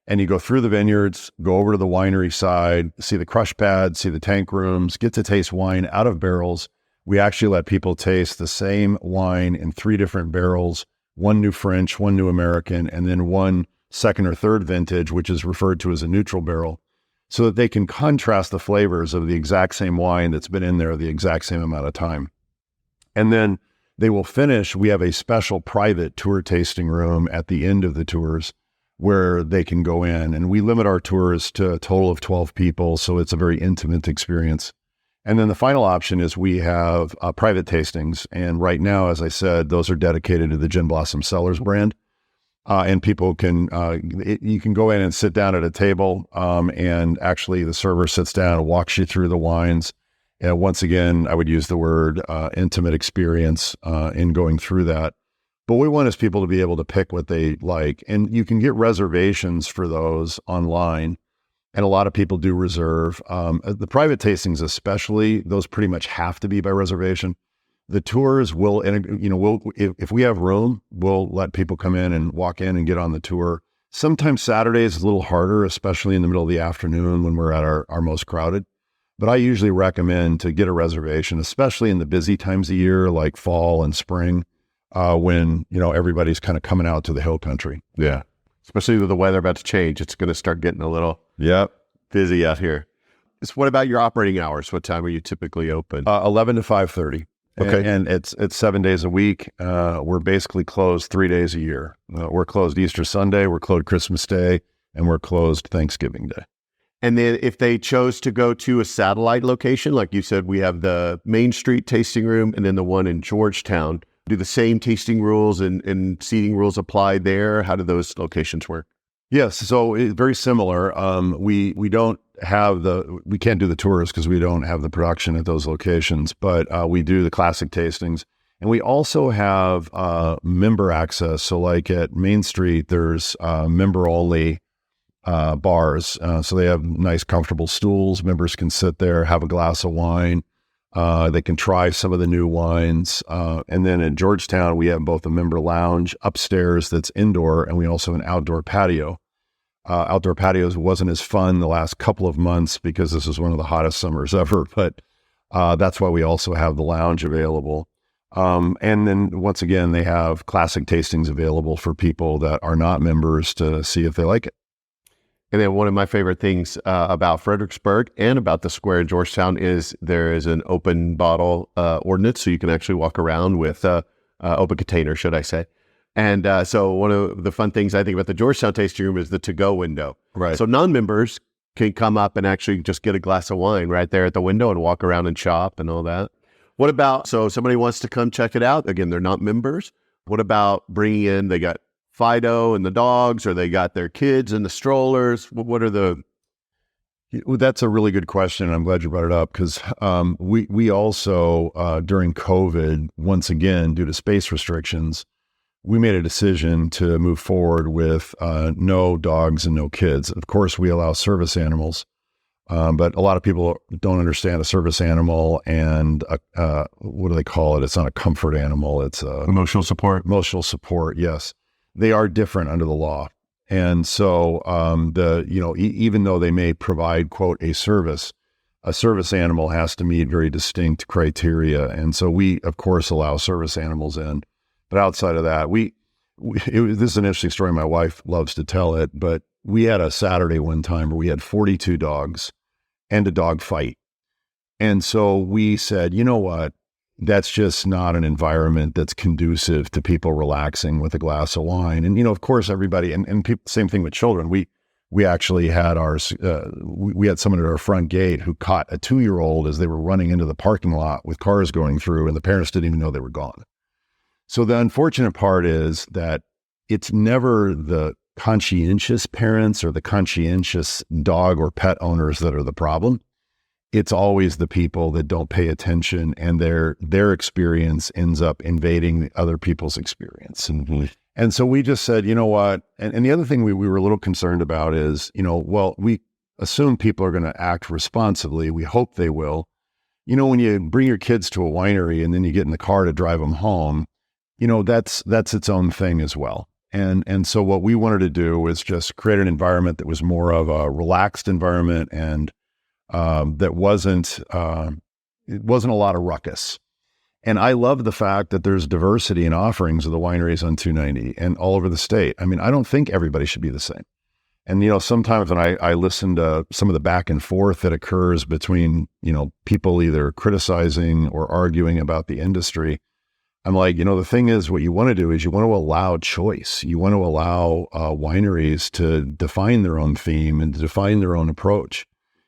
And you go through the vineyards, go over to the winery side, see the crush pads, see the tank rooms, get to taste wine out of barrels. We actually let people taste the same wine in 3 different barrels, 1 new French, 1 new American, and then 1 second or third vintage, which is referred to as a neutral barrel, so that they can contrast the flavors of the exact same wine that's been in there the exact same amount of time. And then they will finish. We have a special private tour tasting room at the end of the tours where they can go in, and we limit our tours to a total of 12 people. So it's a very intimate experience. And then the final option is we have private tastings. And right now, as I said, those are dedicated to the Gin Blossom Cellars brand. And people can, you can go in and sit down at a table, and actually the server sits down and walks you through the wines. And once again, I would use the word intimate experience in going through that. But what we want is people to be able to pick what they like. And you can get reservations for those online. And a lot of people do reserve. The private tastings especially, those pretty much have to be by reservation. The tours will, if we have room, we'll let people come in and walk in and get on the tour. Sometimes Saturdays is a little harder, especially in the middle of the afternoon when we're at our most crowded. But I usually recommend to get a reservation, especially in the busy times of year, like fall and spring, when, everybody's kind of coming out to the hill country. Yeah. Especially with the weather about to change, it's going to start getting a little busy out here. So what about your operating hours? What time are you typically open? 11 to 5:30. Okay. And it's 7 days a week. We're basically closed 3 days a year. We're closed Easter Sunday, we're closed Christmas Day, and we're closed Thanksgiving Day. And then if they chose to go to a satellite location, like you said, we have the Main Street tasting room and then the one in Georgetown. Do the same tasting rules and seating rules apply there? How do those locations work? Yes, so it's very similar. We can't do the tours because we don't have the production at those locations, but we do the classic tastings. And we also have member access. So like at Main Street, there's member-only bars. So they have nice, comfortable stools. Members can sit there, have a glass of wine. They can try some of the new wines. And then at Georgetown, we have both a member lounge upstairs that's indoor, and we also have an outdoor patio. Outdoor patios wasn't as fun the last couple of months because this is one of the hottest summers ever, but that's why we also have the lounge available. And then once again, they have classic tastings available for people that are not members to see if they like it. And then one of my favorite things about Fredericksburg and about the square in Georgetown is there is an open bottle ordinance, so you can actually walk around with open container, should I say. And so one of the fun things I think about the Georgetown tasting room is the to-go window. Right. So non-members can come up and actually just get a glass of wine right there at the window and walk around and shop and all that. What about, so somebody wants to come check it out. Again, they're not members. What about bringing in, they got Fido and the dogs, or they got their kids and the strollers? What are the... Well, that's a really good question. I'm glad you brought it up because we also, during COVID, once again, due to space restrictions, we made a decision to move forward with no dogs and no kids. Of course, we allow service animals, but a lot of people don't understand a service animal and what do they call it? It's not a comfort animal. It's emotional support. Emotional support, yes. They are different under the law. And so even though they may provide, quote, a service animal has to meet very distinct criteria. And so we, of course, allow service animals in. But outside of that, this is an interesting story. My wife loves to tell it, but we had a Saturday one time where we had 42 dogs and a dog fight. And so we said, you know what? That's just not an environment that's conducive to people relaxing with a glass of wine. And, of course, everybody, and people, same thing with children. We actually had we had someone at our front gate who caught a 2-year-old as they were running into the parking lot with cars going through, and the parents didn't even know they were gone. So the unfortunate part is that it's never the conscientious parents or the conscientious dog or pet owners that are the problem. It's always the people that don't pay attention, and their experience ends up invading other people's experience. Mm-hmm. And so we just said, you know what? And the other thing we were a little concerned about is, we assume people are going to act responsibly. We hope they will. When you bring your kids to a winery and then you get in the car to drive them home, that's its own thing as well. And so what we wanted to do was just create an environment that was more of a relaxed environment and that wasn't a lot of ruckus. And I love the fact that there's diversity in offerings of the wineries on 290 and all over the state. I mean, I don't think everybody should be the same. And, sometimes when I listen to some of the back and forth that occurs between, people either criticizing or arguing about the industry, I'm like, the thing is, what you want to do is you want to allow choice. You want to allow wineries to define their own theme and to define their own approach.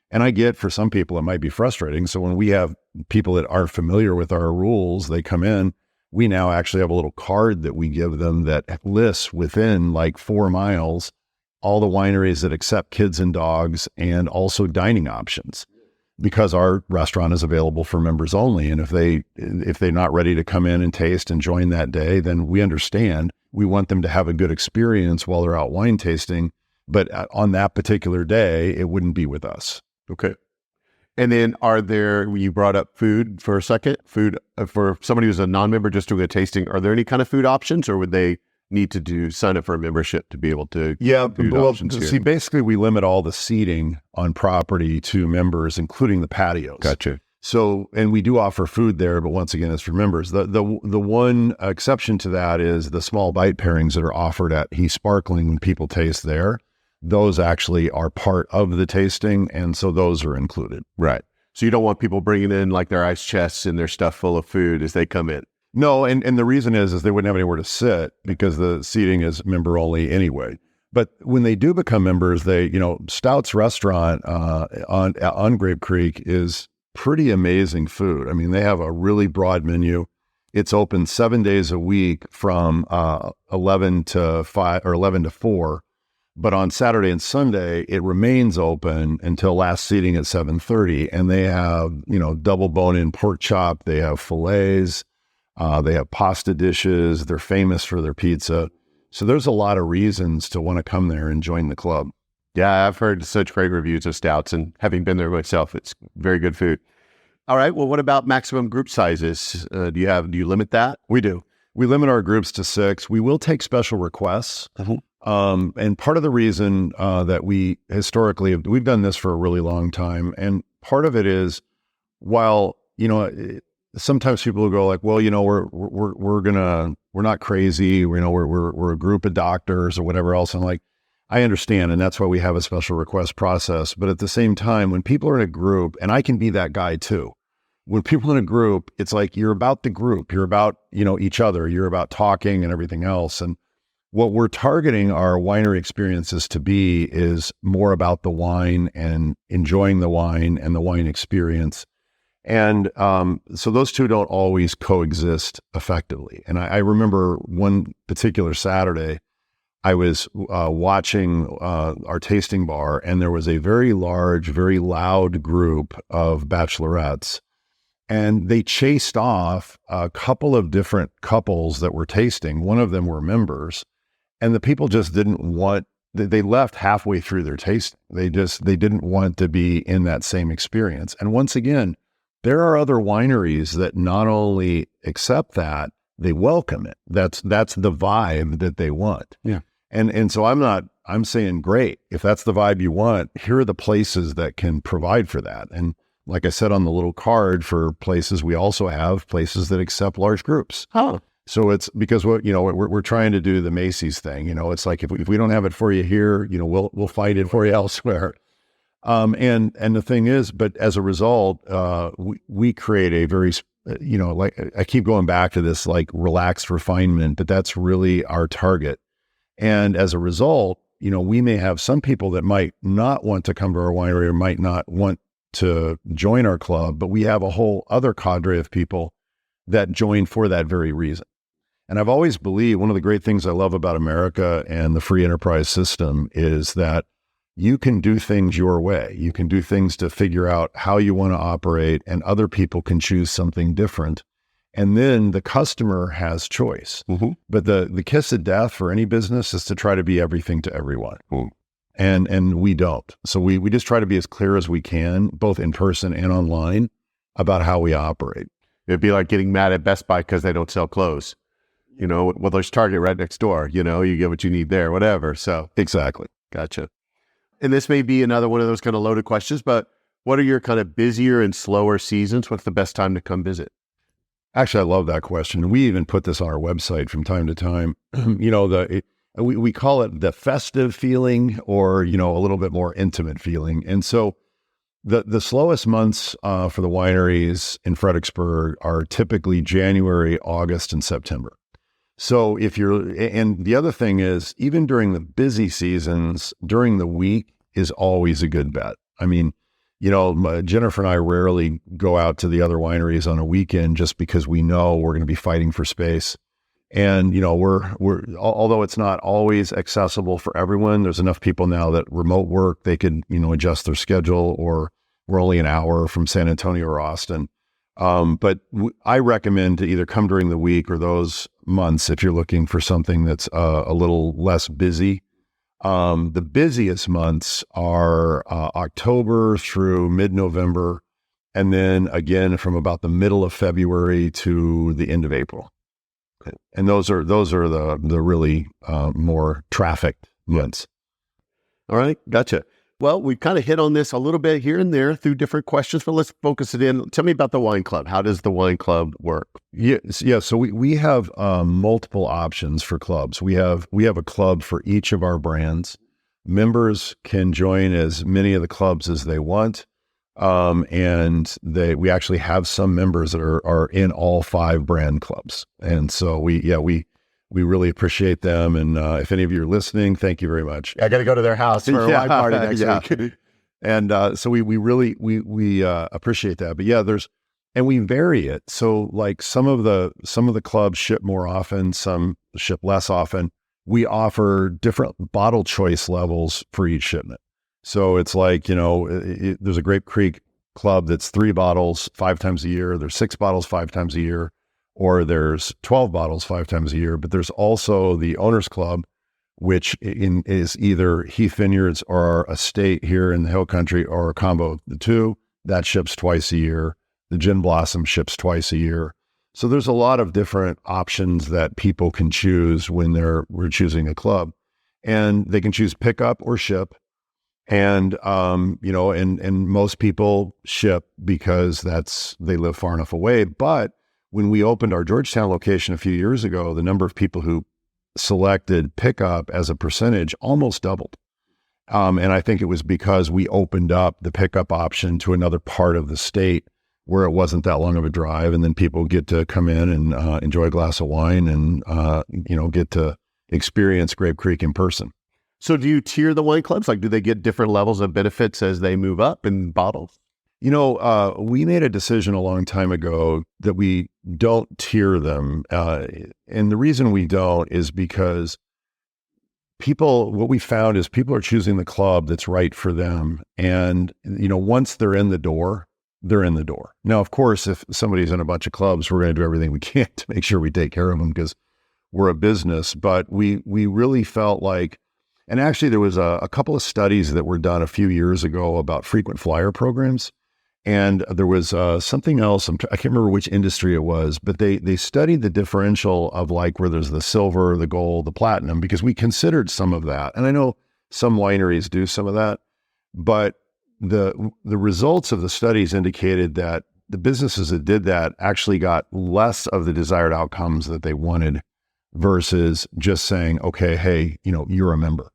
And I get for some people, it might be frustrating. So when we have people that aren't familiar with our rules, they come in, we now actually have a little card that we give them that lists within like 4 miles, all the wineries that accept kids and dogs and also dining options, because our restaurant is available for members only. And if they're not ready to come in and taste and join that day, then we understand. We want them to have a good experience while they're out wine tasting, But on that particular day, it wouldn't be with us. Okay. And then you brought up food for a second, food for somebody who's a non-member just doing a tasting, are there any kind of food options, or would they need to sign up for a membership to be able to? Yeah. Well, see, here? Basically we limit all the seating on property to members, including the patios. Gotcha. So, and we do offer food there, but once again, it's for members. The one exception to that is the small bite pairings that are offered at He's Sparkling when people taste there. Those actually are part of the tasting, and so those are included. Right. So you don't want people bringing in like their ice chests and their stuff full of food as they come in. No, and the reason is they wouldn't have anywhere to sit because the seating is member only anyway. But when they do become members, Stout's restaurant on Grape Creek is pretty amazing food. I mean, they have a really broad menu. It's open 7 days a week from 11 to 5 or 11 to 4. But on Saturday and Sunday, it remains open until last seating at 7:30. And they have, double bone-in pork chop. They have fillets. They have pasta dishes. They're famous for their pizza. So there's a lot of reasons to want to come there and join the club. Yeah, I've heard such great reviews of Stouts, and having been there myself, it's very good food. All right. Well, what about maximum group sizes? Do you limit that? We do. We limit our groups to 6. We will take special requests. And part of the reason that we historically we've done this for a really long time, and part of it is, while sometimes people will go like, well, we're not crazy, we're a group of doctors or whatever else, and like, I understand, and that's why we have a special request process. But at the same time, when people are in a group, and I can be that guy too. When people are in a group, it's like you're about the group, you're about each other, you're about talking and everything else, and what we're targeting our winery experiences to be is more about the wine and enjoying the wine and the wine experience. And so those two don't always coexist effectively. And I remember one particular Saturday, I was watching our tasting bar, and there was a very large, very loud group of bachelorettes. And they chased off a couple of different couples that were tasting. One of them were members. And the people just they left halfway through their tasting. They didn't want to be in that same experience. And once again, there are other wineries that not only accept that, they welcome it. That's the vibe that they want. Yeah. And so I'm saying, great. If that's the vibe you want, here are the places that can provide for that. And like I said on the little card for places, we also have places that accept large groups. Oh. So it's because we're trying to do the Macy's thing. It's like if we don't have it for you here, we'll find it for you elsewhere. And the thing is, but as a result, we create a very like I keep going back to this like relaxed refinement, but that's really our target. And as a result, we may have some people that might not want to come to our winery or might not want to join our club, but we have a whole other cadre of people that join for that very reason. And I've always believed one of the great things I love about America and the free enterprise system is that you can do things your way. You can do things to figure out how you want to operate, and other people can choose something different. And then the customer has choice. Mm-hmm. But the kiss of death for any business is to try to be everything to everyone. Mm. And we don't. So we just try to be as clear as we can, both in person and online, about how we operate. It'd be like getting mad at Best Buy because they don't sell clothes. Well, there's Target right next door. You get what you need there, whatever. So Exactly. Gotcha. And this may be another one of those kind of loaded questions, but what are your kind of busier and slower seasons? What's the best time to come visit? Actually, I love that question. We even put this on our website from time to time. We call it the festive feeling, or, a little bit more intimate feeling. And so the slowest months for the wineries in Fredericksburg are typically January, August, and September. So and the other thing is, even during the busy seasons, during the week is always a good bet. I mean, Jennifer and I rarely go out to the other wineries on a weekend just because we know we're going to be fighting for space. And, we're although it's not always accessible for everyone, there's enough people now that remote work, they could, adjust their schedule, or we're only an hour from San Antonio or Austin. But I recommend to either come during the week or those months if you're looking for something that's a little less busy. The busiest months are October through mid-November, and then again from about the middle of February to the end of April. Okay. And those are the really more trafficked months. All right, gotcha. Well, we kind of hit on this a little bit here and there through different questions, but let's focus it in. Tell me about the wine club. How does the wine club work? Yeah. So we have multiple options for clubs. We have a club for each of our brands. Members can join as many of the clubs as they want, and we actually have some members that are in all 5 brand clubs, and so we really appreciate them. And if any of you are listening, thank you very much. I got to go to their house for a wine party next week. And so we really appreciate that. But and we vary it. So like some of the clubs ship more often, some ship less often. We offer different bottle choice levels for each shipment. So it's like, there's a Grape Creek club that's 3 bottles 5 times a year. There's 6 bottles 5 times a year. Or there's 12 bottles 5 times a year, but there's also the Owners Club, which is either Heath Vineyards or our estate here in the Hill Country, or a combo of the two. That ships twice a year. The Gin Blossom ships twice a year. So there's a lot of different options that people can choose when we're choosing a club, and they can choose pickup or ship. And and most people ship because they live far enough away, but when we opened our Georgetown location a few years ago, the number of people who selected pickup as a percentage almost doubled. And I think it was because we opened up the pickup option to another part of the state where it wasn't that long of a drive. And then people get to come in and enjoy a glass of wine and, get to experience Grape Creek in person. So do you tier the wine clubs? Like, do they get different levels of benefits as they move up in bottles? We made a decision a long time ago that we don't tier them. And the reason we don't is because what we found is people are choosing the club that's right for them. And, once they're in the door, they're in the door. Now, of course, if somebody's in a bunch of clubs, we're going to do everything we can to make sure we take care of them because we're a business. But we really felt like, and actually there was a couple of studies that were done a few years ago about frequent flyer programs. And there was something else, I can't remember which industry it was, but they studied the differential of like where there's the silver, the gold, the platinum, because we considered some of that. And I know some wineries do some of that, but the results of the studies indicated that the businesses that did that actually got less of the desired outcomes that they wanted versus just saying, okay, hey, you're a member.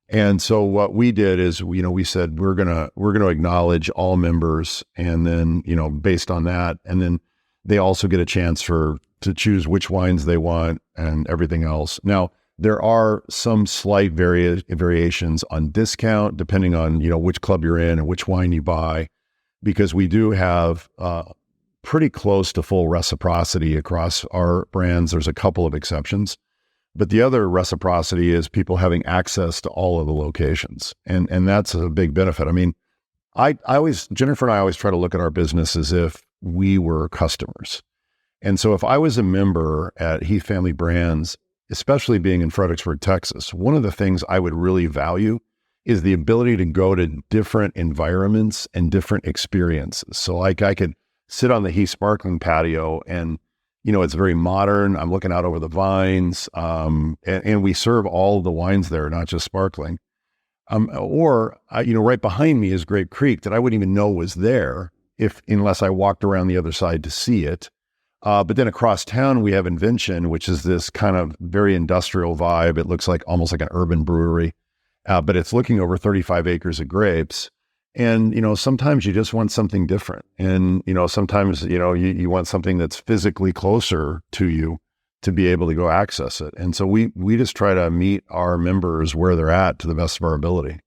And so what we did is, we said, we're going to acknowledge all members. And then, based on that, and then they also get a chance to choose which wines they want and everything else. Now, there are some slight variations on discount, depending on, which club you're in and which wine you buy, because we do have, pretty close to full reciprocity across our brands. There's a couple of exceptions. But the other reciprocity is people having access to all of the locations. And that's a big benefit. I mean, Jennifer and I always try to look at our business as if we were customers. And so if I was a member at Heath Family Brands, especially being in Fredericksburg, Texas, one of the things I would really value is the ability to go to different environments and different experiences. So like I could sit on the Heath Sparkling patio and it's very modern. I'm looking out over the vines, and we serve all of the wines there, not just sparkling. Right behind me is Grape Creek that I wouldn't even know was there unless I walked around the other side to see it. But then across town, we have Invention, which is this kind of very industrial vibe. It looks like almost like an urban brewery, but it's looking over 35 acres of grapes. And, sometimes you just want something different. And, sometimes, you want something that's physically closer to you to be able to go access it. And so we just try to meet our members where they're at to the best of our ability.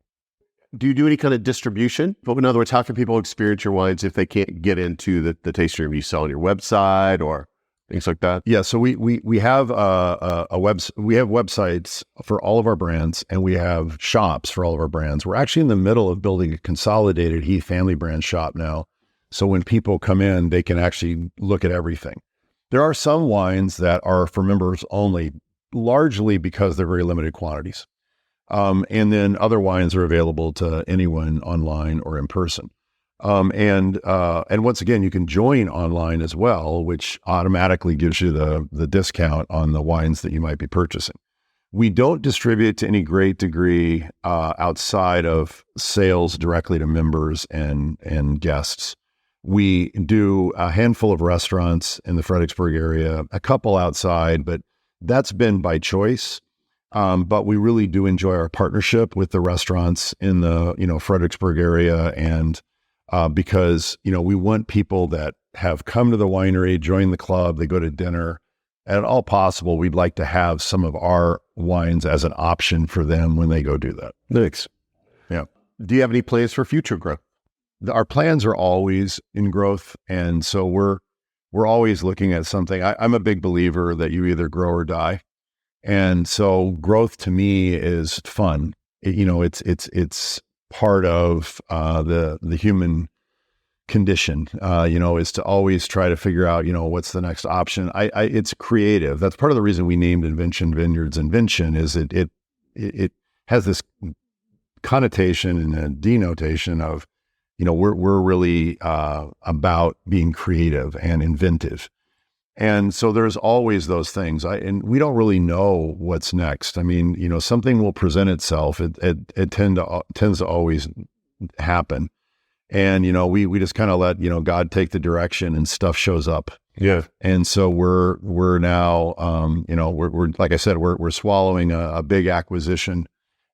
Do you do any kind of distribution? In other words, how can people experience your wines if they can't get into the tasting room? You sell on your website or things like that? Yeah. So we have we have websites for all of our brands, and we have shops for all of our brands. We're actually in the middle of building a consolidated Heath Family Brand shop now. So when people come in, they can actually look at everything. There are some wines that are for members only, largely because they're very limited quantities. And then other wines are available to anyone online or in person. And once again, you can join online as well, which automatically gives you the discount on the wines that you might be purchasing. We don't distribute to any great degree outside of sales directly to members and guests. We do a handful of restaurants in the Fredericksburg area, a couple outside, but that's been by choice. But we really do enjoy our partnership with the restaurants in the Fredericksburg area, and because we want people that have come to the winery, join the club, they go to dinner. At all possible, we'd like to have some of our wines as an option for them when they go do that. Thanks. Yeah. Do you have any plans for future growth? Our plans are always in growth, and so we're always looking at something. I'm a big believer that you either grow or die, and so growth to me is fun. It's part of the human condition, is to always try to figure out, what's the next option. It's creative. That's part of the reason we named Invention Vineyards Invention, is it has this connotation and a denotation of, we're really about being creative and inventive. And so there's always those things. And we don't really know what's next. I mean, something will present itself. It tends to always happen. And, we just kind of let, God take the direction, and stuff shows up. Yeah. And so we're now, we're like I said, we're swallowing a big acquisition,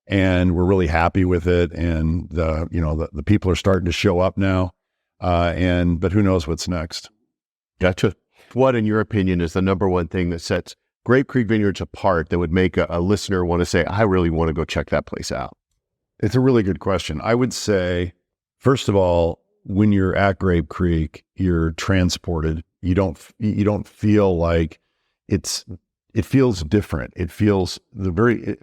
and we're really happy with it. And the people are starting to show up now. But who knows what's next? Gotcha. What, in your opinion, is the number one thing that sets Grape Creek Vineyards apart that would make a listener want to say, I really want to go check that place out? It's a really good question. I would say, first of all, when you're at Grape Creek, you're transported. You don't feel like it feels different. It feels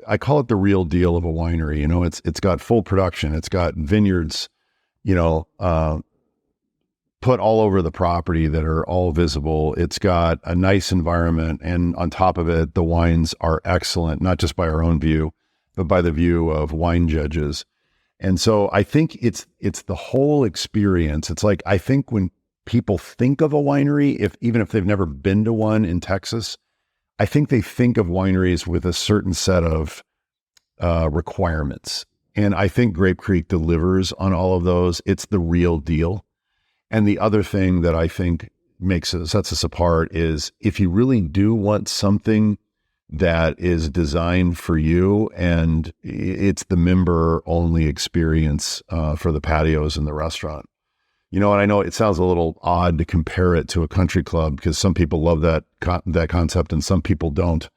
I call it the real deal of a winery. It's got full production. It's got vineyards, put all over the property that are all visible. It's got a nice environment. And on top of it, the wines are excellent, not just by our own view, but by the view of wine judges. And so I think it's the whole experience. It's like, I think when people think of a winery, even if they've never been to one in Texas, I think they think of wineries with a certain set of requirements. And I think Grape Creek delivers on all of those. It's the real deal. And the other thing that I think sets us apart is, if you really do want something that is designed for you, and it's the member-only experience for the patios in the restaurant. And I know it sounds a little odd to compare it to a country club, because some people love that concept and some people don't.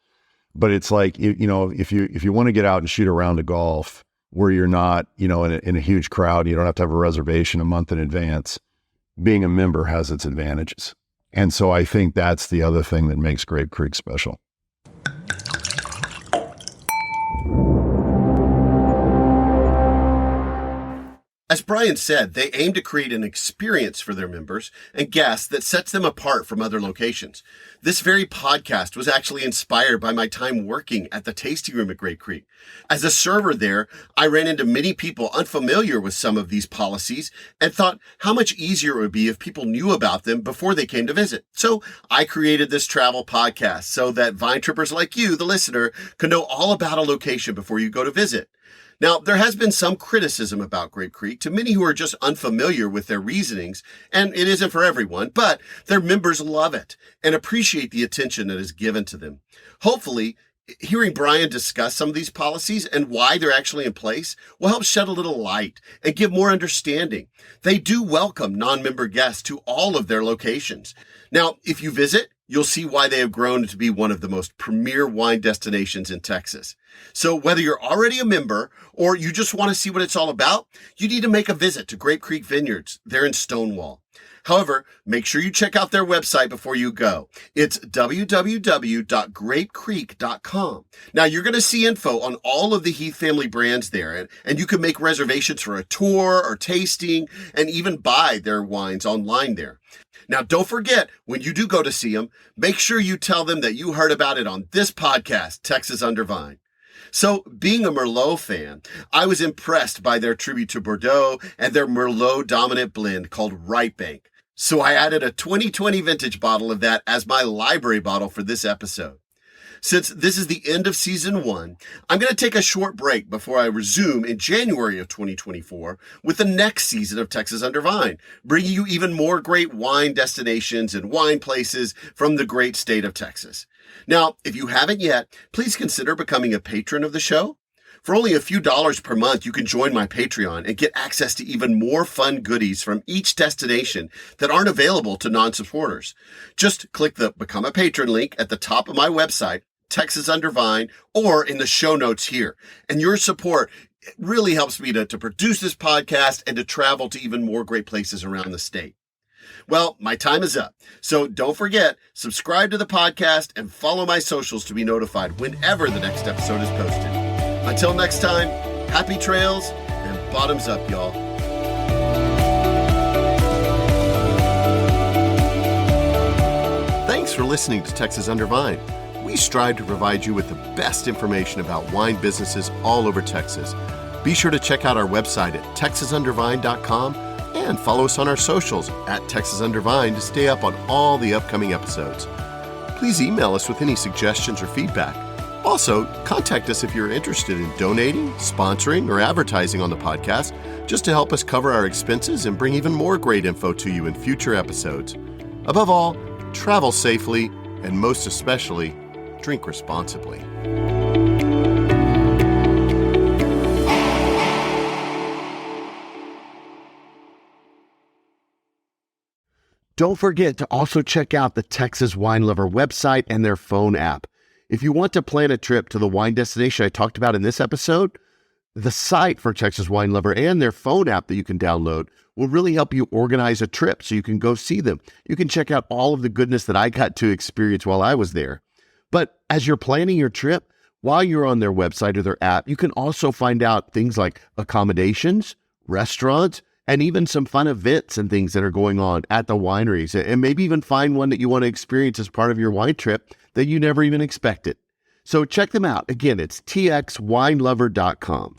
But it's like, if you want to get out and shoot a round of golf where you're not, in a huge crowd, you don't have to have a reservation a month in advance. Being a member has its advantages. And so I think that's the other thing that makes Grape Creek special. As Brian said, they aim to create an experience for their members and guests that sets them apart from other locations. This very podcast was actually inspired by my time working at the tasting room at Grape Creek. As a server there, I ran into many people unfamiliar with some of these policies and thought how much easier it would be if people knew about them before they came to visit. So I created this travel podcast so that vine trippers like you, the listener, can know all about a location before you go to visit. Now, there has been some criticism about Grape Creek to many who are just unfamiliar with their reasonings, and it isn't for everyone, but their members love it and appreciate the attention that is given to them. Hopefully, hearing Brian discuss some of these policies and why they're actually in place will help shed a little light and give more understanding. They do welcome non-member guests to all of their locations. Now, if you visit, you'll see why they have grown to be one of the most premier wine destinations in Texas. So whether you're already a member or you just want to see what it's all about, you need to make a visit to Grape Creek Vineyards. They're in Stonewall. However, make sure you check out their website before you go. It's www.grapecreek.com. Now, you're going to see info on all of the Heath family brands there, and you can make reservations for a tour or tasting and even buy their wines online there. Now, don't forget, when you do go to see them, make sure you tell them that you heard about it on this podcast, Texas Under Vine. So, being a Merlot fan, I was impressed by their tribute to Bordeaux and their Merlot dominant blend called Right Bank. So I added a 2020 vintage bottle of that as my library bottle for this episode. Since this is the end of season 1, I'm going to take a short break before I resume in January of 2024 with the next season of Texas Under Vine, bringing you even more great wine destinations and wine places from the great state of Texas. Now, if you haven't yet, please consider becoming a patron of the show. For only a few dollars per month, you can join my Patreon and get access to even more fun goodies from each destination that aren't available to non-supporters. Just click the Become a Patron link at the top of my website, Texas Under Vine, or in the show notes here. And your support really helps me to produce this podcast and to travel to even more great places around the state. Well, my time is up. So don't forget, subscribe to the podcast and follow my socials to be notified whenever the next episode is posted. Until next time, happy trails and bottoms up, y'all. Thanks for listening to Texas Under Vine. We strive to provide you with the best information about wine businesses all over Texas. Be sure to check out our website at texasundervine.com and follow us on our socials at Texas Under Vine to stay up on all the upcoming episodes. Please email us with any suggestions or feedback. Also, contact us if you're interested in donating, sponsoring, or advertising on the podcast, just to help us cover our expenses and bring even more great info to you in future episodes. Above all, travel safely, and most especially, drink responsibly. Don't forget to also check out the Texas Wine Lover website and their phone app. If you want to plan a trip to the wine destination I talked about in this episode, the site for Texas Wine Lover and their phone app that you can download will really help you organize a trip so you can go see them. You can check out all of the goodness that I got to experience while I was there. But as you're planning your trip, while you're on their website or their app, you can also find out things like accommodations, restaurants, and even some fun events and things that are going on at the wineries, and maybe even find one that you want to experience as part of your wine trip that you never even expected. So check them out. Again, it's txwinelover.com.